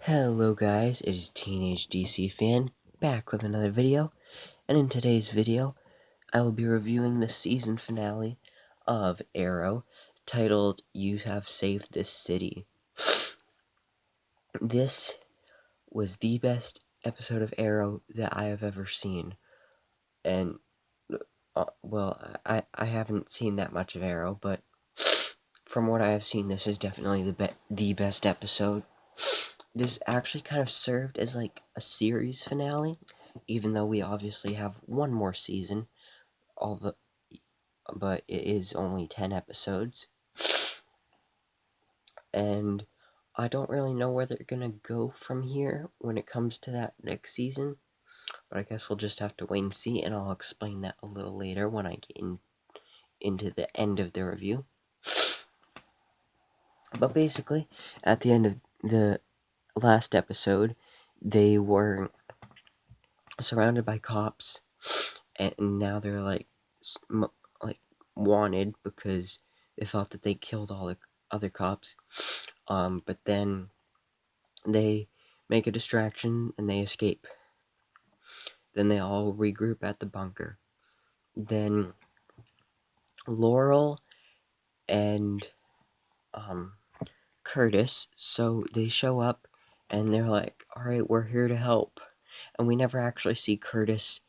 Hello guys, it is Teenage DC Fan back with another video, and in today's video, I will be reviewing the season finale of Arrow, titled You Have Saved This City. This was the best episode of Arrow that I have ever seen, and, I haven't seen that much of Arrow, but from what I have seen, this is definitely the best episode. This actually kind of served as like a series finale, even though we obviously have one more season, but it is only 10 episodes. And I don't really know where they're gonna go from here when it comes to that next season, but I guess we'll just have to wait and see, and I'll explain that a little later when I get into the end of the review. But basically, at the end of the last episode, they were surrounded by cops, and now they're like wanted because they thought that they killed all the other cops. But then they make a distraction and they escape. Then they all regroup at the bunker. Then Laurel and Curtis, so they show up and they're like, all right, we're here to help. And we never actually see Curtis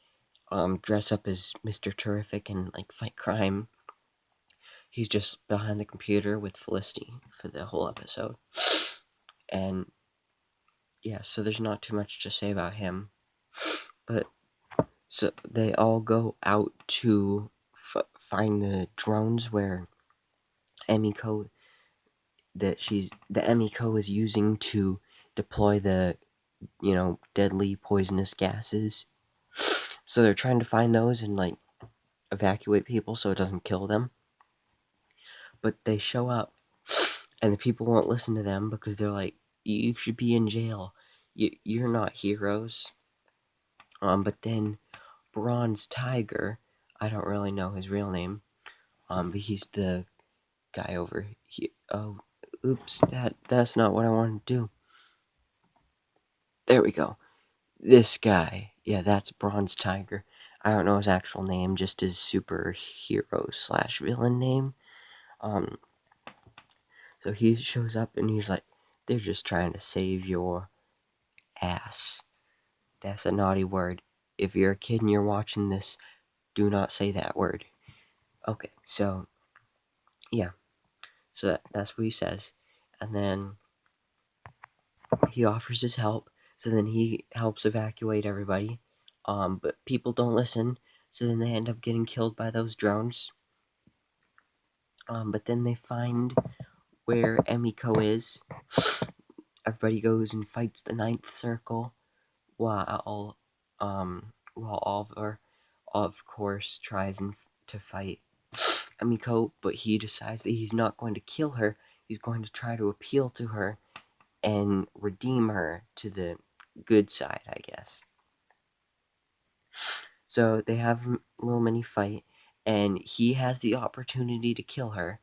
dress up as Mr. Terrific and like fight crime. He's just behind the computer with Felicity for the whole episode. And yeah, so there's not too much to say about him. But so they all go out to find the drones where Emiko Emiko is using to deploy the deadly poisonous gases. So they're trying to find those and like evacuate people so it doesn't kill them. But they show up and the people won't listen to them because they're like, you should be in jail. You're not heroes. But then Bronze Tiger, I don't really know his real name, but he's the guy over here. Oh, oops, that's not what I wanted to do. There we go. This guy, yeah, that's Bronze Tiger. I don't know his actual name, just his superhero / villain name. So he shows up and he's like, they're just trying to save your ass. That's a naughty word. If you're a kid and you're watching this, do not say that word. Okay, so yeah, so that's what he says, and then he offers his help. So then he helps evacuate everybody, but people don't listen. So then they end up getting killed by those drones. But then they find where Emiko is. Everybody goes and fights the Ninth Circle, while Oliver, of course, tries to fight Emiko, but he decides that he's not going to kill her. He's going to try to appeal to her and redeem her to the good side, I guess. So they have a little mini fight, and he has the opportunity to kill her,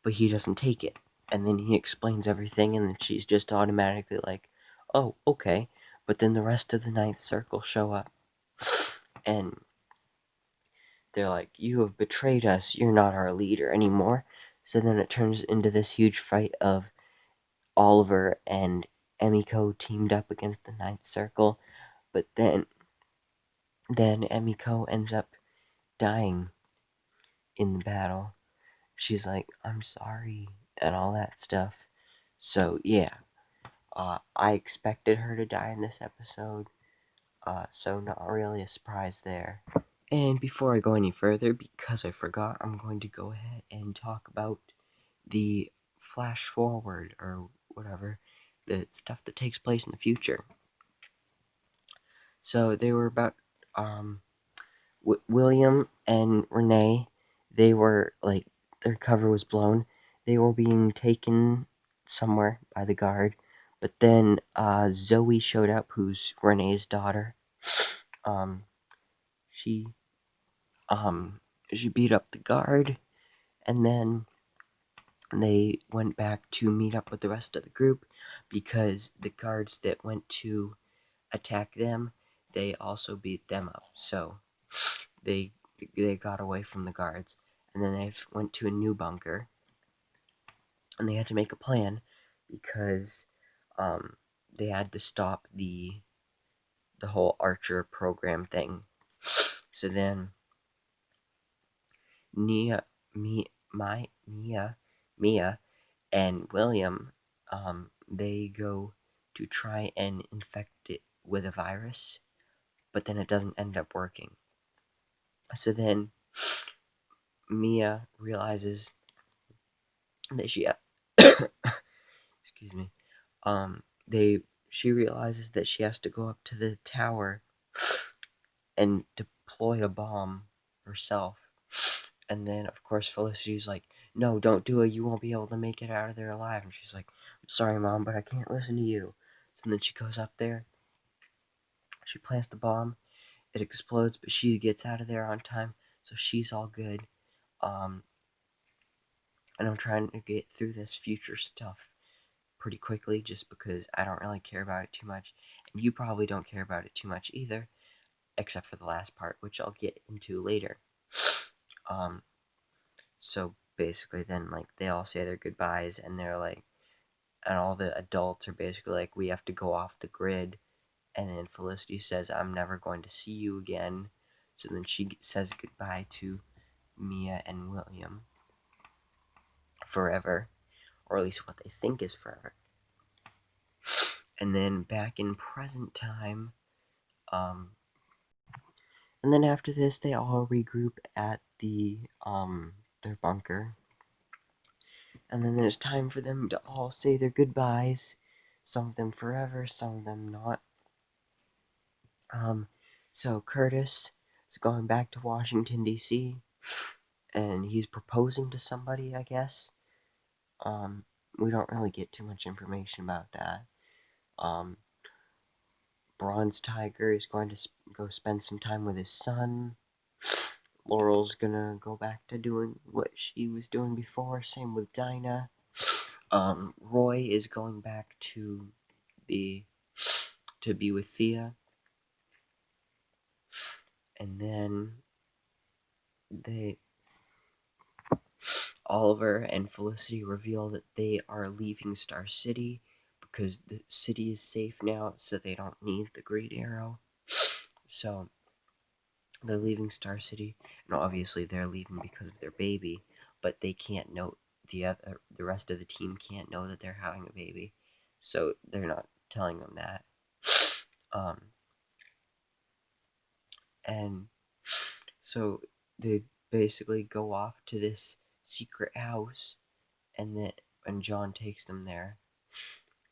but he doesn't take it. And then he explains everything, and then she's just automatically like, oh, okay. But then the rest of the Ninth Circle show up, and they're like, you have betrayed us, you're not our leader anymore. So then it turns into this huge fight of Oliver and Emiko teamed up against the Ninth Circle, but then Emiko ends up dying in the battle. She's like, I'm sorry, and all that stuff. So yeah, I expected her to die in this episode, so not really a surprise there. And before I go any further, because I forgot, I'm going to go ahead and talk about the flash forward, or whatever, the stuff that takes place in the future. So they were about, William and Renee, they were, like, their cover was blown. They were being taken somewhere by the guard, but then, Zoe showed up, who's Renee's daughter. She, she beat up the guard, and then they went back to meet up with the rest of the group because the guards that went to attack them, they also beat them up. So they got away from the guards, and then they went to a new bunker, and they had to make a plan because they had to stop the whole Archer program thing. So then Nia, Mia, and William, they go to try and infect it with a virus, but then it doesn't end up working. So then Mia realizes that excuse me, they she realizes that she has to go up to the tower and deploy a bomb herself. And then, of course, Felicity's like, no, don't do it. You won't be able to make it out of there alive. And she's like, I'm sorry, Mom, but I can't listen to you. So then she goes up there. She plants the bomb. It explodes, but she gets out of there on time. So she's all good. Um, and I'm trying to get through this future stuff pretty quickly just because I don't really care about it too much. And you probably don't care about it too much either, except for the last part, which I'll get into later. So basically, then, like, they all say their goodbyes, and they're like, and all the adults are basically like, we have to go off the grid. And then Felicity says, I'm never going to see you again. So then she says goodbye to Mia and William forever, or at least what they think is forever. And then back in present time, and then after this, they all regroup at their bunker. And then there's time for them to all say their goodbyes. Some of them forever, some of them not. So Curtis is going back to Washington, D.C., and he's proposing to somebody, I guess. We don't really get too much information about that. Bronze Tiger is going to go spend some time with his son. Laurel's gonna go back to doing what she was doing before. Same with Dinah. Roy is going back to be with Thea, and then Oliver and Felicity reveal that they are leaving Star City because the city is safe now, so they don't need the Great Arrow. So they're leaving Star City, and obviously they're leaving because of their baby, but they can't know the rest of the team can't know that they're having a baby, so they're not telling them that. And so they basically go off to this secret house, and John takes them there,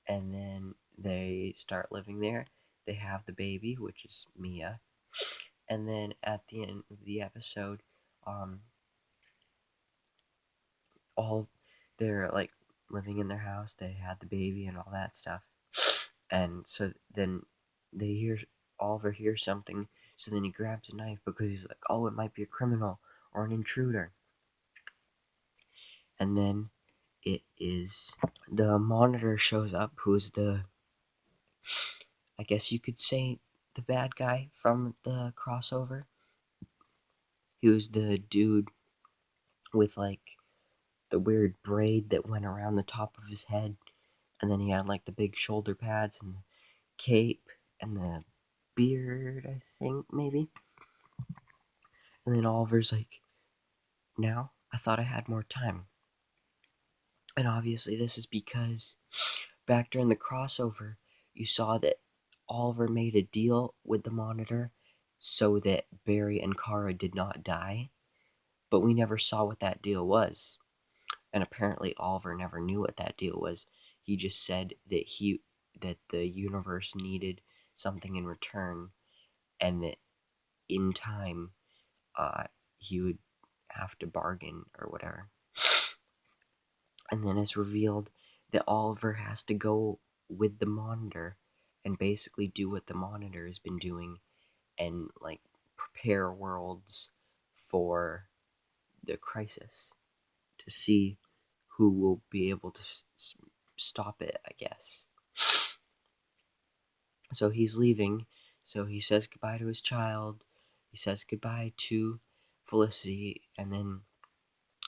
and then they start living there. They have the baby, which is Mia, and then at the end of the episode, all they're like living in their house. They had the baby and all that stuff, and so then Oliver hears something. So then he grabs a knife because he's like, "Oh, it might be a criminal or an intruder." And then it is the Monitor shows up, who's I guess you could say, the bad guy from the crossover. He was the dude with like the weird braid that went around the top of his head, and then he had like the big shoulder pads and the cape and the beard, I think, maybe. And then Oliver's like, now I thought I had more time. And obviously, this is because back during the crossover, you saw that Oliver made a deal with the Monitor so that Barry and Kara did not die, but we never saw what that deal was. And apparently, Oliver never knew what that deal was. He just said that the universe needed something in return, and that in time, he would have to bargain or whatever. And then it's revealed that Oliver has to go with the Monitor and basically do what the Monitor has been doing and like prepare worlds for the crisis to see who will be able to stop it, I guess. So he's leaving, so he says goodbye to his child, he says goodbye to Felicity, and then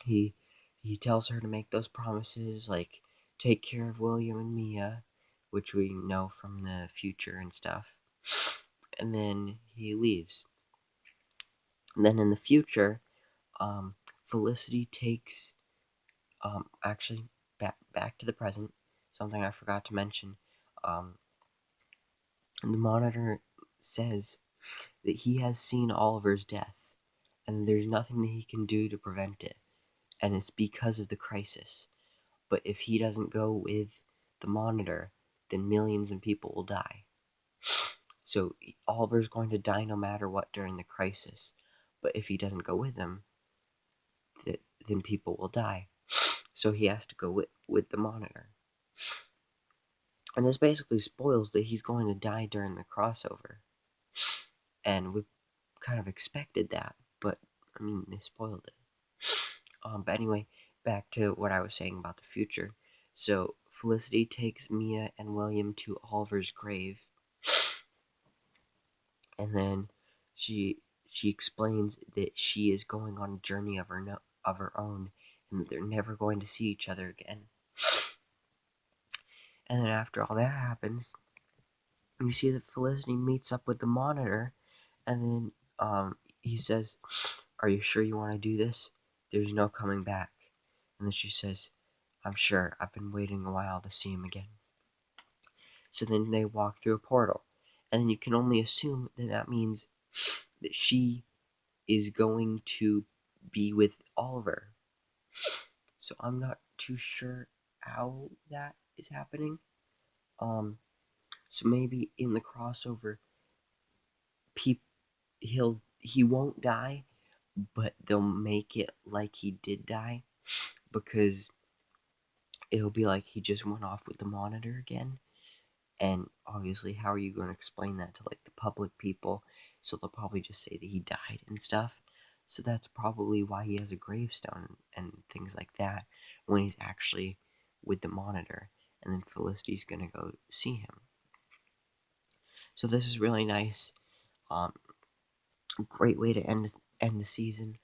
he tells her to make those promises, like take care of William and Mia, which we know from the future and stuff. And then he leaves. And then in the future, Felicity takes, actually, back to the present, something I forgot to mention. The monitor says that he has seen Oliver's death, and there's nothing that he can do to prevent it, and it's because of the crisis. But if he doesn't go with the monitor, then millions of people will die. So Oliver's going to die no matter what during the crisis, but if he doesn't go with them, then people will die. So he has to go with the monitor. And this basically spoils that he's going to die during the crossover. And we kind of expected that, but I mean, they spoiled it. But anyway, back to what I was saying about the future. So Felicity takes Mia and William to Oliver's grave, and then she explains that she is going on a journey of her own, and that they're never going to see each other again. And then after all that happens, you see that Felicity meets up with the monitor, and then he says, "Are you sure you want to do this? There's no coming back." And then she says, "I'm sure. I've been waiting a while to see him again." So then they walk through a portal, and then you can only assume that that means that she is going to be with Oliver. So I'm not too sure how that is happening. So maybe in the crossover, he won't die, but they'll make it like he did die, because it'll be like he just went off with the monitor again. And obviously, how are you going to explain that to like the public people? So they'll probably just say that he died and stuff. So that's probably why he has a gravestone and things like that when he's actually with the monitor. And then Felicity's gonna go see him. So this is really nice. Great way to end the season.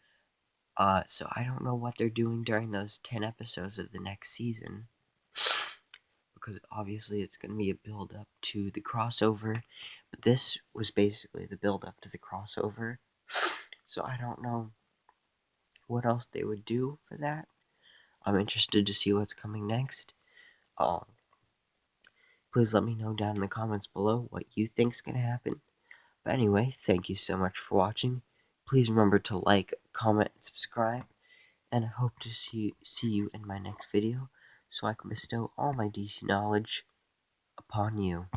So I don't know what they're doing during those 10 episodes of the next season, because obviously it's going to be a build up to the crossover, but this was basically the build up to the crossover. So I don't know what else they would do for that. I'm interested to see what's coming next. Please let me know down in the comments below what you think's going to happen. But anyway, thank you so much for watching. Please remember to like, comment, and subscribe. And I hope to see you in my next video, so I can bestow all my DC knowledge upon you.